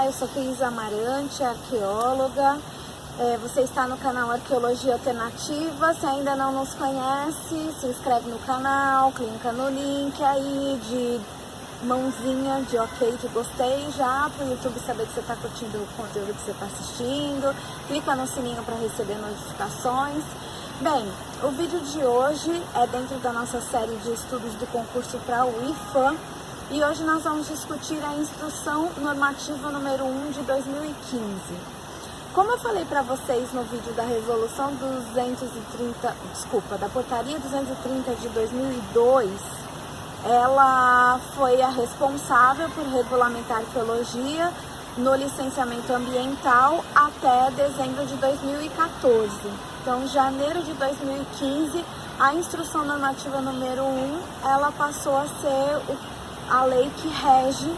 eu sou Cris Amarante, arqueóloga. Você está no canal Arqueologia Alternativa. Se ainda não nos conhece, se inscreve no canal, clica no link aí de mãozinha de ok, de gostei já, para o YouTube saber que você está curtindo o conteúdo que você está assistindo. Clica no sininho para receber notificações. Bem, o vídeo de hoje é dentro da nossa série de estudos do concurso para o IFAM. E hoje nós vamos discutir a Instrução Normativa número 1 de 2015. Como eu falei para vocês no vídeo da Resolução 230, da Portaria 230 de 2002, ela foi a responsável por regulamentar a arqueologia no licenciamento ambiental até dezembro de 2014. Então, em janeiro de 2015, a Instrução Normativa número 1, ela passou a ser a lei que rege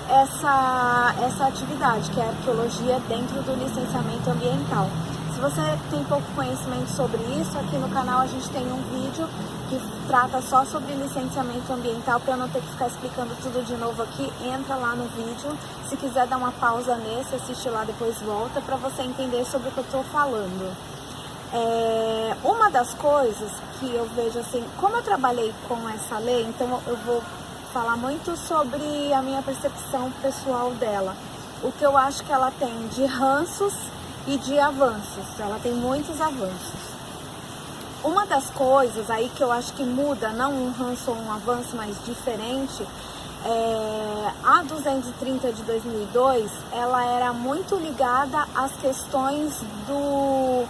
essa atividade, que é a arqueologia dentro do licenciamento ambiental. Se você tem pouco conhecimento sobre isso, aqui no canal a gente tem um vídeo que trata só sobre licenciamento ambiental, para eu não ter que ficar explicando tudo de novo aqui. Entra lá no vídeo, se quiser dar uma pausa nesse, assiste lá, depois volta, para você entender sobre o que eu estou falando. Uma das coisas que eu vejo assim, como eu trabalhei com essa lei, então eu vou falar muito sobre a minha percepção pessoal dela. O que eu acho que ela tem de ranços e de avanços. Ela tem muitos avanços. Uma das coisas aí que eu acho que muda, não um ranço ou um avanço, mas diferente, a 230 de 2002, ela era muito ligada às questões do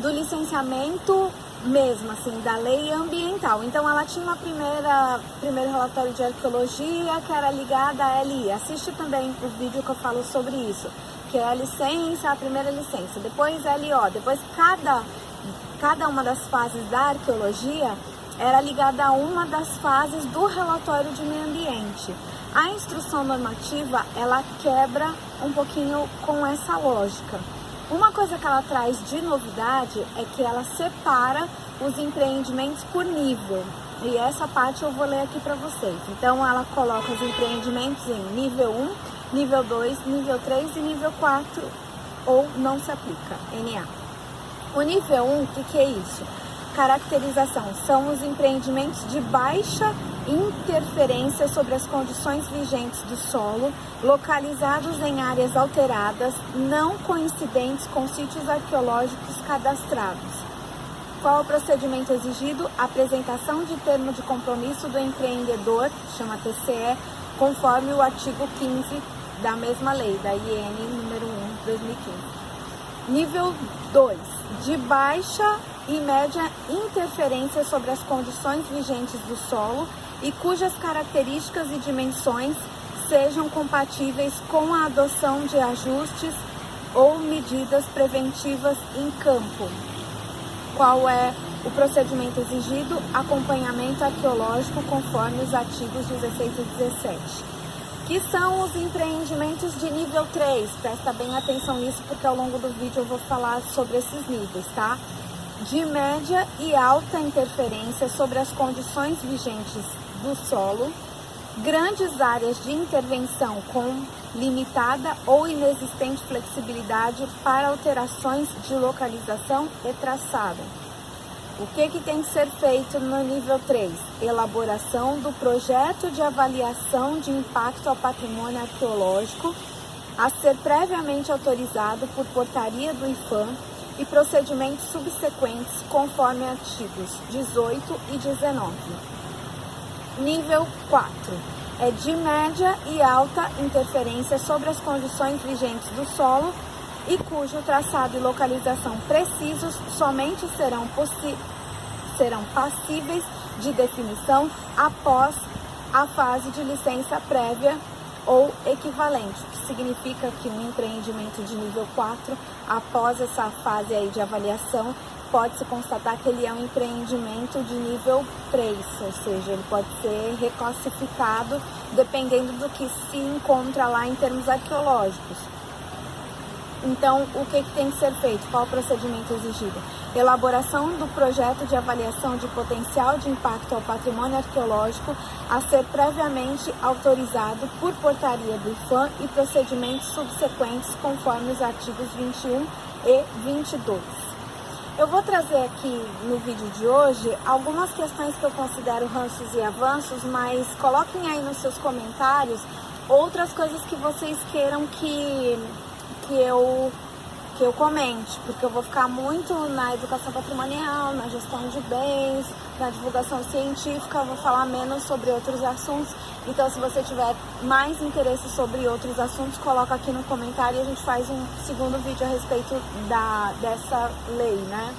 licenciamento mesmo, assim, da lei ambiental. Então ela tinha uma primeiro relatório de arqueologia que era ligada à LI. Assiste também o vídeo que eu falo sobre isso, que é a licença, a primeira licença, depois LO, depois cada uma das fases da arqueologia era ligada a uma das fases do relatório de meio ambiente. A instrução normativa, ela quebra um pouquinho com essa lógica. Uma coisa que ela traz de novidade é que ela separa os empreendimentos por nível. E essa parte eu vou ler aqui para vocês. Então ela coloca os empreendimentos em nível 1, nível 2, nível 3 e nível 4, ou não se aplica, NA. O nível 1, o que é isso? Caracterização, são os empreendimentos de baixa interferência sobre as condições vigentes do solo, localizados em áreas alteradas, não coincidentes com sítios arqueológicos cadastrados. Qual o procedimento exigido? Apresentação de termo de compromisso do empreendedor, chama TCE, conforme o artigo 15 da mesma lei, da IN número 1, 2015. Nível 2, de baixa e média interferência sobre as condições vigentes do solo e cujas características e dimensões sejam compatíveis com a adoção de ajustes ou medidas preventivas em campo. Qual é o procedimento exigido? Acompanhamento arqueológico conforme os artigos 16 e 17. Que são os empreendimentos de nível 3. Presta bem atenção nisso, porque ao longo do vídeo eu vou falar sobre esses níveis, tá? De média e alta interferência sobre as condições vigentes do solo, grandes áreas de intervenção com limitada ou inexistente flexibilidade para alterações de localização e traçado. O que tem que ser feito no nível 3? Elaboração do projeto de avaliação de impacto ao patrimônio arqueológico, a ser previamente autorizado por portaria do IFAM, e procedimentos subsequentes conforme artigos 18 e 19. Nível 4. É de média e alta interferência sobre as condições vigentes do solo e cujo traçado e localização precisos somente serão passíveis de definição após a fase de licença prévia ou equivalente, o que significa que um empreendimento de nível 4, após essa fase aí de avaliação, pode-se constatar que ele é um empreendimento de nível 3, ou seja, ele pode ser reclassificado dependendo do que se encontra lá em termos arqueológicos. Então, o que tem que ser feito? Qual o procedimento exigido? Elaboração do projeto de avaliação de potencial de impacto ao patrimônio arqueológico a ser previamente autorizado por portaria do IPHAN e procedimentos subsequentes conforme os artigos 21 e 22. Eu vou trazer aqui no vídeo de hoje algumas questões que eu considero ranços e avanços, mas coloquem aí nos seus comentários outras coisas que vocês queiram que eu comente, porque eu vou ficar muito na educação patrimonial, na gestão de bens, na divulgação científica, eu vou falar menos sobre outros assuntos. Então, se você tiver mais interesse sobre outros assuntos, coloca aqui no comentário e a gente faz um segundo vídeo a respeito dessa lei, né?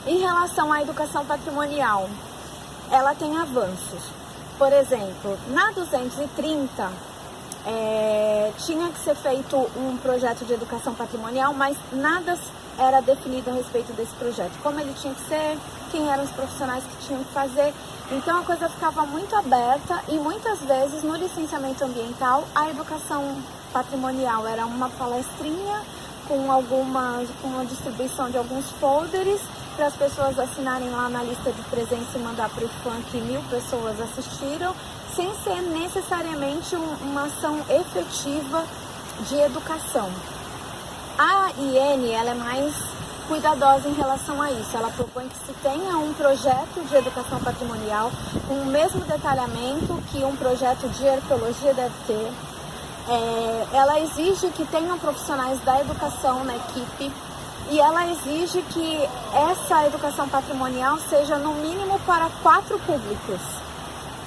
Em relação à educação patrimonial, ela tem avanços. Por exemplo, na 230, tinha que ser feito um projeto de educação patrimonial, mas nada era definido a respeito desse projeto. Como ele tinha que ser, quem eram os profissionais que tinham que fazer. Então a coisa ficava muito aberta e muitas vezes no licenciamento ambiental a educação patrimonial era uma palestrinha com uma distribuição de alguns folders para as pessoas assinarem lá na lista de presença e mandar para o IPHAN que 1000 pessoas assistiram, sem ser necessariamente uma ação efetiva de educação. A IN ela é mais cuidadosa em relação a isso. Ela propõe que se tenha um projeto de educação patrimonial com o mesmo detalhamento que um projeto de arqueologia deve ter. Ela exige que tenham profissionais da educação na equipe e ela exige que essa educação patrimonial seja no mínimo para 4 públicos.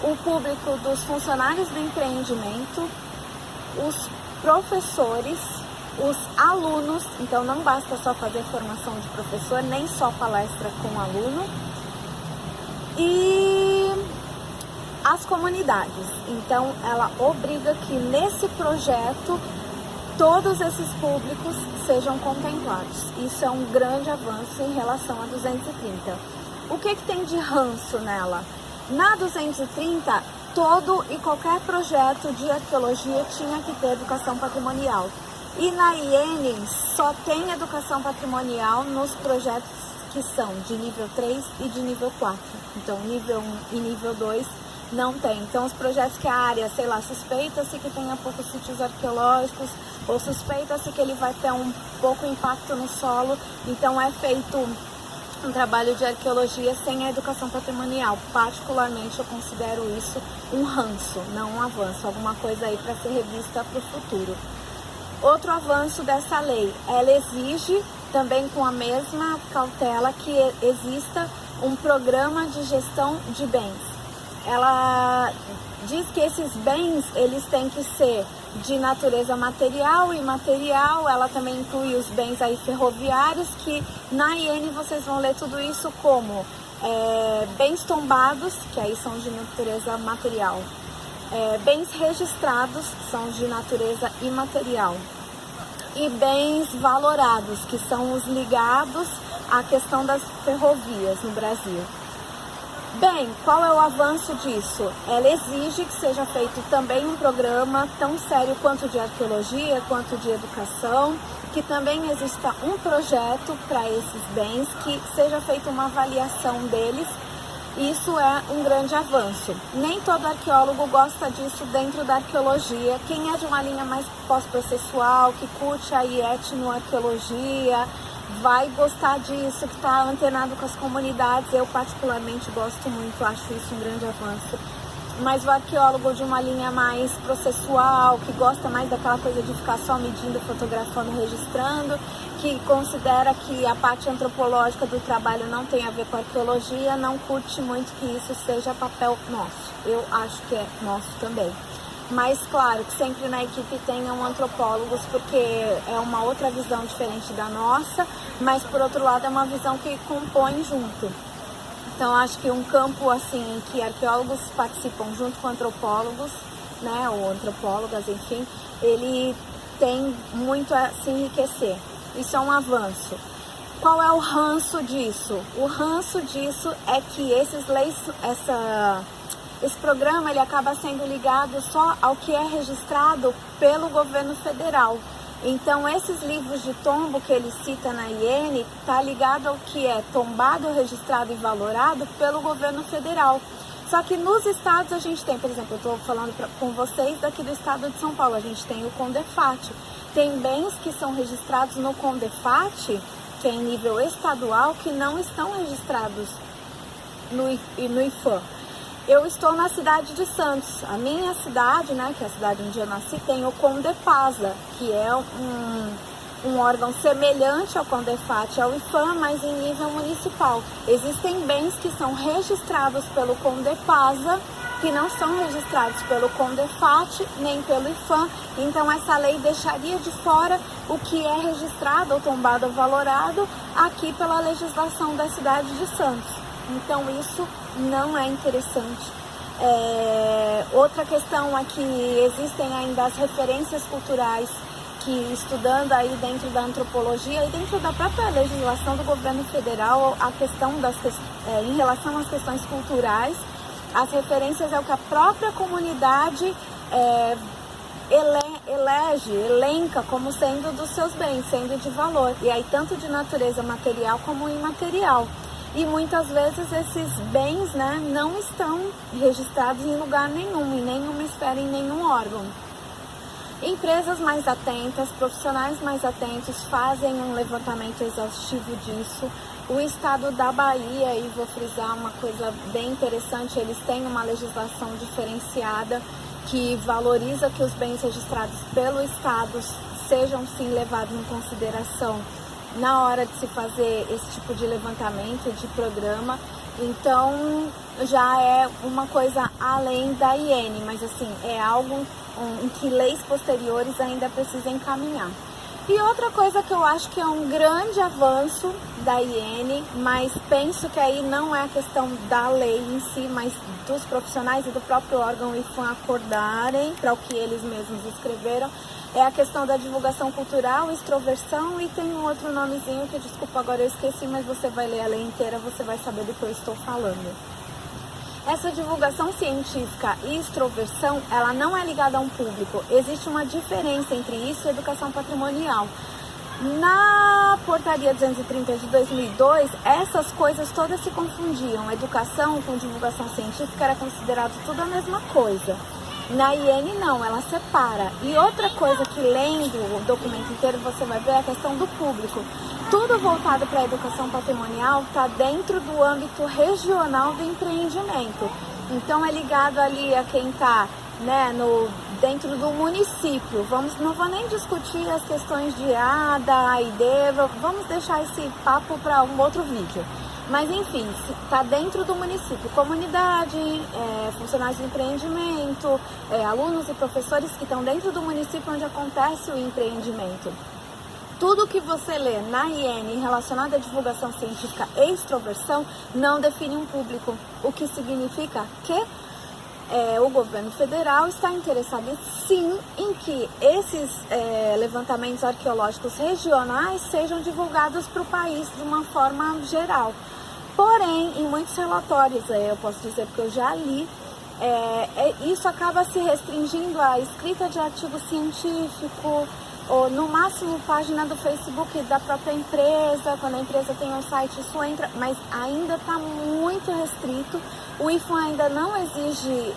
O público dos funcionários do empreendimento, os professores, os alunos, então não basta só fazer formação de professor, nem só palestra com aluno, e as comunidades. Então ela obriga que nesse projeto todos esses públicos sejam contemplados. Isso é um grande avanço em relação a 230. O que tem de ranço nela? Na 230, todo e qualquer projeto de arqueologia tinha que ter educação patrimonial. E na IN só tem educação patrimonial nos projetos que são de nível 3 e de nível 4. Então, nível 1 e nível 2 não tem. Então, os projetos que a área, sei lá, suspeita-se que tenha poucos sítios arqueológicos ou suspeita-se que ele vai ter um pouco impacto no solo, então é feito um trabalho de arqueologia sem a educação patrimonial. Particularmente eu considero isso um ranço, não um avanço, alguma coisa aí para ser revista para o futuro. Outro avanço dessa lei, ela exige também com a mesma cautela que exista um programa de gestão de bens. Ela diz que esses bens eles têm que ser de natureza material e imaterial. Ela também inclui os bens aí ferroviários, que na IN vocês vão ler tudo isso como bens tombados, que aí são de natureza material, bens registrados, que são de natureza imaterial, e bens valorados, que são os ligados à questão das ferrovias no Brasil. Bem, qual é o avanço disso? Ela exige que seja feito também um programa tão sério quanto de arqueologia, quanto de educação, que também exista um projeto para esses bens, que seja feita uma avaliação deles. Isso é um grande avanço. Nem todo arqueólogo gosta disso dentro da arqueologia. Quem é de uma linha mais pós-processual, que curte a etnoarqueologia, vai gostar disso, que está antenado com as comunidades. Eu particularmente gosto muito, acho isso um grande avanço. Mas o arqueólogo de uma linha mais processual, que gosta mais daquela coisa de ficar só medindo, fotografando, registrando, que considera que a parte antropológica do trabalho não tem a ver com a arqueologia, não curte muito que isso seja papel nosso. Eu acho que é nosso também. Mas claro que sempre na equipe tenham antropólogos, porque é uma outra visão diferente da nossa, mas por outro lado é uma visão que compõe junto. Então acho que um campo assim em que arqueólogos participam junto com antropólogos, né, ou antropólogas, enfim, ele tem muito a se enriquecer. Isso é um avanço. Qual é o ranço disso? O ranço disso é que esse programa ele acaba sendo ligado só ao que é registrado pelo governo federal. Então, esses livros de tombo que ele cita na IN está ligado ao que é tombado, registrado e valorado pelo governo federal. Só que nos estados a gente tem, por exemplo, eu estou falando com vocês daqui do estado de São Paulo, a gente tem o CONDEFAT. Tem bens que são registrados no CONDEFAT, que é em nível estadual, que não estão registrados no IFAM. Eu estou na cidade de Santos. A minha cidade, né, que é a cidade onde eu nasci, tem o CONDEPASA, que é um órgão semelhante ao CONDEFAT, ao IFAM, mas em nível municipal. Existem bens que são registrados pelo CONDEPASA, que não são registrados pelo CONDEFAT, nem pelo IFAM. Então, essa lei deixaria de fora o que é registrado, ou tombado, ou valorado, aqui pela legislação da cidade de Santos. Então, isso não é interessante. Outra questão é que existem ainda as referências culturais, que estudando aí dentro da antropologia e dentro da própria legislação do governo federal, a questão em relação às questões culturais, as referências é o que a própria comunidade elenca como sendo dos seus bens, sendo de valor. E aí tanto de natureza material como imaterial. E muitas vezes esses bens, né, não estão registrados em lugar nenhum, em nenhuma esfera, em nenhum órgão. Empresas mais atentas, profissionais mais atentos fazem um levantamento exaustivo disso. O estado da Bahia, e vou frisar uma coisa bem interessante, eles têm uma legislação diferenciada que valoriza que os bens registrados pelo estado sejam sim levados em consideração na hora de se fazer esse tipo de levantamento, de programa. Então já é uma coisa além da IN, mas assim, é algo em que leis posteriores ainda precisam encaminhar. E outra coisa que eu acho que é um grande avanço da IN, mas penso que aí não é a questão da lei em si, mas dos profissionais e do próprio órgão IFAM acordarem para o que eles mesmos escreveram, é a questão da divulgação cultural, extroversão, e tem um outro nomezinho que, desculpa, agora eu esqueci, mas você vai ler a lei inteira, você vai saber do que eu estou falando. Essa divulgação científica e extroversão, ela não é ligada a um público. Existe uma diferença entre isso e educação patrimonial. Na portaria 230 de 2002, essas coisas todas se confundiam. Educação com divulgação científica era considerado tudo a mesma coisa. Na IN não, ela separa. E outra coisa que lendo o documento inteiro você vai ver é a questão do público. Tudo voltado para a educação patrimonial está dentro do âmbito regional do empreendimento. Então é ligado ali a quem está, né, dentro do município. Não vou nem discutir as questões de ADA, AID, vamos deixar esse papo para um outro vídeo. Mas enfim, está dentro do município, comunidade, funcionários de empreendimento, alunos e professores que estão dentro do município onde acontece o empreendimento. Tudo que você lê na IN relacionado à divulgação científica e extroversão não define um público, o que significa que o governo federal está interessado sim em que esses levantamentos arqueológicos regionais sejam divulgados para o país de uma forma geral. Porém, em muitos relatórios, eu posso dizer porque eu já li, isso acaba se restringindo à escrita de artigo científico, ou no máximo página do Facebook da própria empresa, quando a empresa tem um site isso entra, mas ainda está muito restrito. O IFAM ainda não exige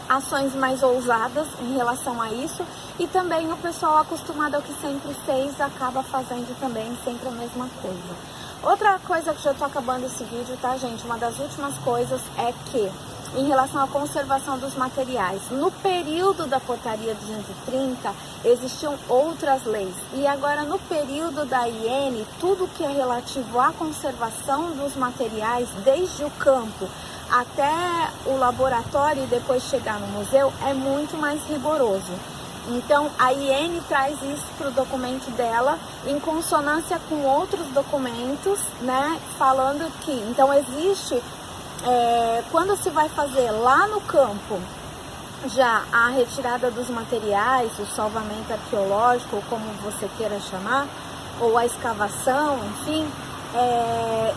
ações mais ousadas em relação a isso, e também o pessoal acostumado ao que sempre fez acaba fazendo também sempre a mesma coisa. Outra coisa que já estou acabando esse vídeo, tá, gente? Uma das últimas coisas é que, em relação à conservação dos materiais, no período da portaria 230 existiam outras leis, e agora no período da IN, tudo que é relativo à conservação dos materiais, desde o campo até o laboratório e depois chegar no museu, é muito mais rigoroso. Então a IN traz isso para o documento dela em consonância com outros documentos, né, falando que então existe quando se vai fazer lá no campo já a retirada dos materiais, o salvamento arqueológico, ou como você queira chamar, ou a escavação, enfim,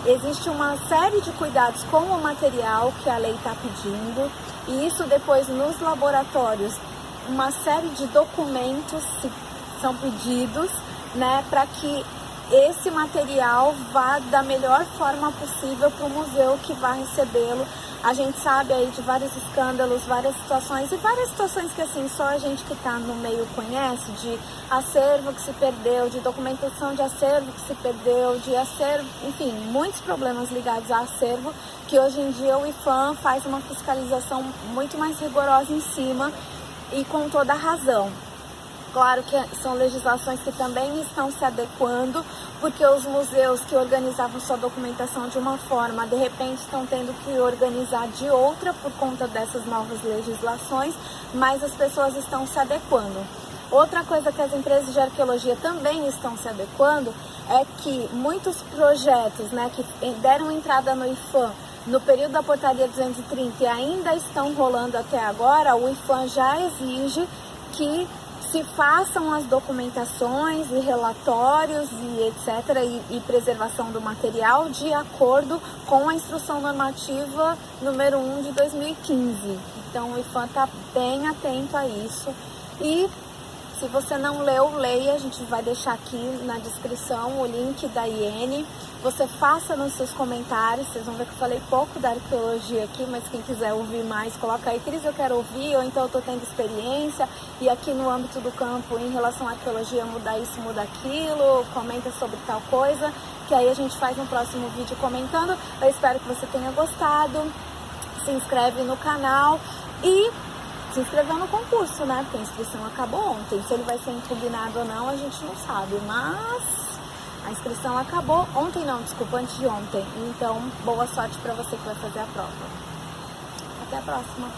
existe uma série de cuidados com o material que a lei está pedindo, e isso depois nos laboratórios uma série de documentos que são pedidos, né, para que esse material vá da melhor forma possível para o museu que vai recebê-lo. A gente sabe aí de vários escândalos, várias situações que assim só a gente que está no meio conhece, de acervo que se perdeu, de documentação de acervo que se perdeu, de acervo, enfim, muitos problemas ligados a acervo, que hoje em dia o IPHAN faz uma fiscalização muito mais rigorosa em cima e com toda a razão. Claro que são legislações que também estão se adequando, porque os museus que organizavam sua documentação de uma forma, de repente estão tendo que organizar de outra por conta dessas novas legislações, mas as pessoas estão se adequando. Outra coisa que as empresas de arqueologia também estão se adequando é que muitos projetos, né, que deram entrada no IPHAN no período da portaria 230 e ainda estão rolando até agora, o IPHAN já exige que se façam as documentações e relatórios e etc. e preservação do material de acordo com a Instrução Normativa número 1 de 2015. Então o IPHAN está bem atento a isso. E se você não leu, leia, a gente vai deixar aqui na descrição o link da IN. Você faça nos seus comentários, vocês vão ver que eu falei pouco da arqueologia aqui, mas quem quiser ouvir mais, coloca aí, Cris, eu quero ouvir, ou então eu estou tendo experiência, e aqui no âmbito do campo, em relação à arqueologia, muda isso, muda aquilo, comenta sobre tal coisa, que aí a gente faz um próximo vídeo comentando. Eu espero que você tenha gostado, se inscreve no canal e se inscreveu no concurso, né? Porque a inscrição acabou ontem. Se ele vai ser impugnado ou não, a gente não sabe. Mas a inscrição acabou ontem, não, desculpa, antes de ontem. Então, boa sorte para você que vai fazer a prova. Até a próxima.